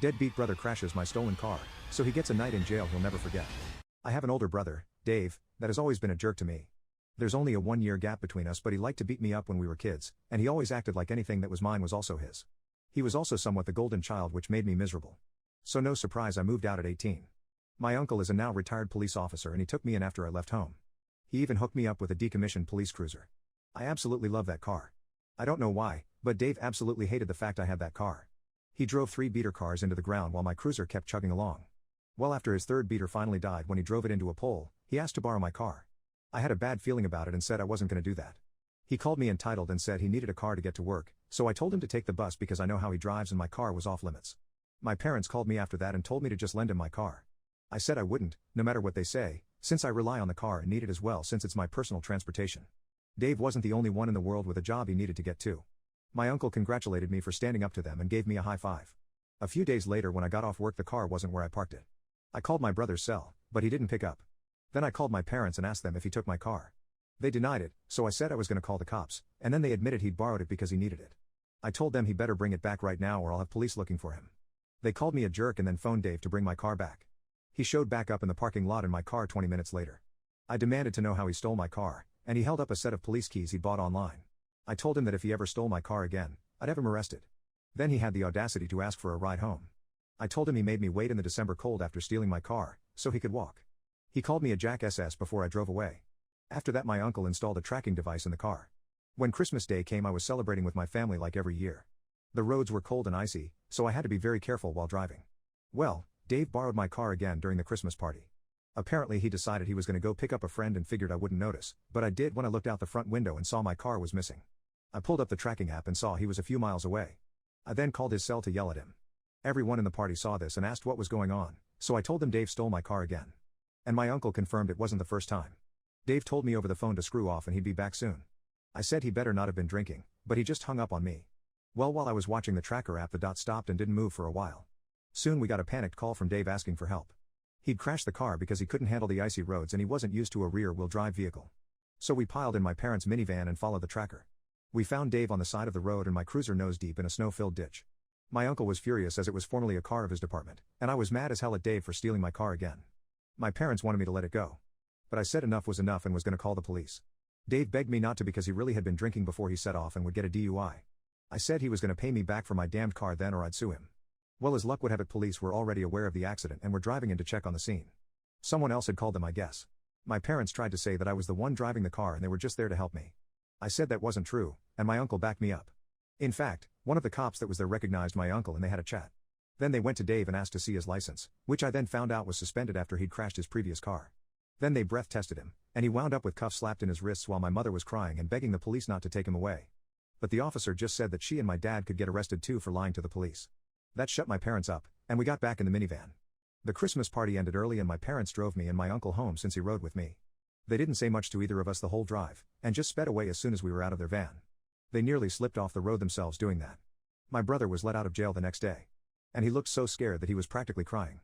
Deadbeat brother crashes my stolen car, so he gets a night in jail he'll never forget. I have an older brother, Dave, that has always been a jerk to me. There's only a 1-year gap between us, but he liked to beat me up when we were kids, and he always acted like anything that was mine was also his. He was also somewhat the golden child, which made me miserable. So no surprise I moved out at 18. My uncle is a now retired police officer and he took me in after I left home. He even hooked me up with a decommissioned police cruiser. I absolutely love that car. I don't know why, but Dave absolutely hated the fact I had that car. He drove 3 beater cars into the ground while my cruiser kept chugging along. Well, after his 3rd beater finally died when he drove it into a pole, he asked to borrow my car. I had a bad feeling about it and said I wasn't going to do that. He called me entitled and said he needed a car to get to work, so I told him to take the bus because I know how he drives and my car was off limits. My parents called me after that and told me to just lend him my car. I said I wouldn't, no matter what they say, since I rely on the car and need it as well since it's my personal transportation. Dave wasn't the only one in the world with a job he needed to get to. My uncle congratulated me for standing up to them and gave me a high five. A few days later when I got off work the car wasn't where I parked it. I called my brother's cell, but he didn't pick up. Then I called my parents and asked them if he took my car. They denied it, so I said I was going to call the cops, and then they admitted he'd borrowed it because he needed it. I told them he better bring it back right now or I'll have police looking for him. They called me a jerk and then phoned Dave to bring my car back. He showed back up in the parking lot in my car 20 minutes later. I demanded to know how he stole my car, and he held up a set of police keys he'd bought online. I told him that if he ever stole my car again, I'd have him arrested. Then he had the audacity to ask for a ride home. I told him he made me wait in the December cold after stealing my car, so he could walk. He called me a jackass before I drove away. After that my uncle installed a tracking device in the car. When Christmas Day came I was celebrating with my family like every year. The roads were cold and icy, so I had to be very careful while driving. Well, Dave borrowed my car again during the Christmas party. Apparently he decided he was going to go pick up a friend and figured I wouldn't notice, but I did when I looked out the front window and saw my car was missing. I pulled up the tracking app and saw he was a few miles away. I then called his cell to yell at him. Everyone in the party saw this and asked what was going on, so I told them Dave stole my car again. And my uncle confirmed it wasn't the first time. Dave told me over the phone to screw off and he'd be back soon. I said he better not have been drinking, but he just hung up on me. Well, while I was watching the tracker app the dot stopped and didn't move for a while. Soon we got a panicked call from Dave asking for help. He'd crashed the car because he couldn't handle the icy roads and he wasn't used to a rear-wheel drive vehicle. So we piled in my parents' minivan and followed the tracker. We found Dave on the side of the road and my cruiser nose deep in a snow-filled ditch. My uncle was furious as it was formerly a car of his department, and I was mad as hell at Dave for stealing my car again. My parents wanted me to let it go. But I said enough was enough and was going to call the police. Dave begged me not to because he really had been drinking before he set off and would get a DUI. I said he was going to pay me back for my damned car then or I'd sue him. Well, as luck would have it, police were already aware of the accident and were driving in to check on the scene. Someone else had called them, I guess. My parents tried to say that I was the one driving the car and they were just there to help me. I said that wasn't true, and my uncle backed me up. In fact, one of the cops that was there recognized my uncle and they had a chat. Then they went to Dave and asked to see his license, which I then found out was suspended after he'd crashed his previous car. Then they breath tested him, and he wound up with cuffs slapped in his wrists while my mother was crying and begging the police not to take him away. But the officer just said that she and my dad could get arrested too for lying to the police. That shut my parents up, and we got back in the minivan. The Christmas party ended early and my parents drove me and my uncle home since he rode with me. They didn't say much to either of us the whole drive, and just sped away as soon as we were out of their van. They nearly slipped off the road themselves doing that. My brother was let out of jail the next day. And he looked so scared that he was practically crying.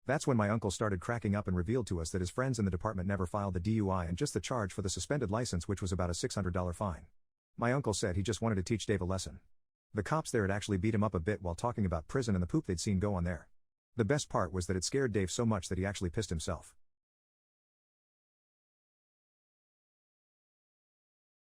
That's when my uncle started cracking up and revealed to us that his friends in the department never filed the DUI and just the charge for the suspended license, which was about a $600 fine. My uncle said he just wanted to teach Dave a lesson. The cops there had actually beat him up a bit while talking about prison and the poop they'd seen go on there. The best part was that it scared Dave so much that he actually pissed himself.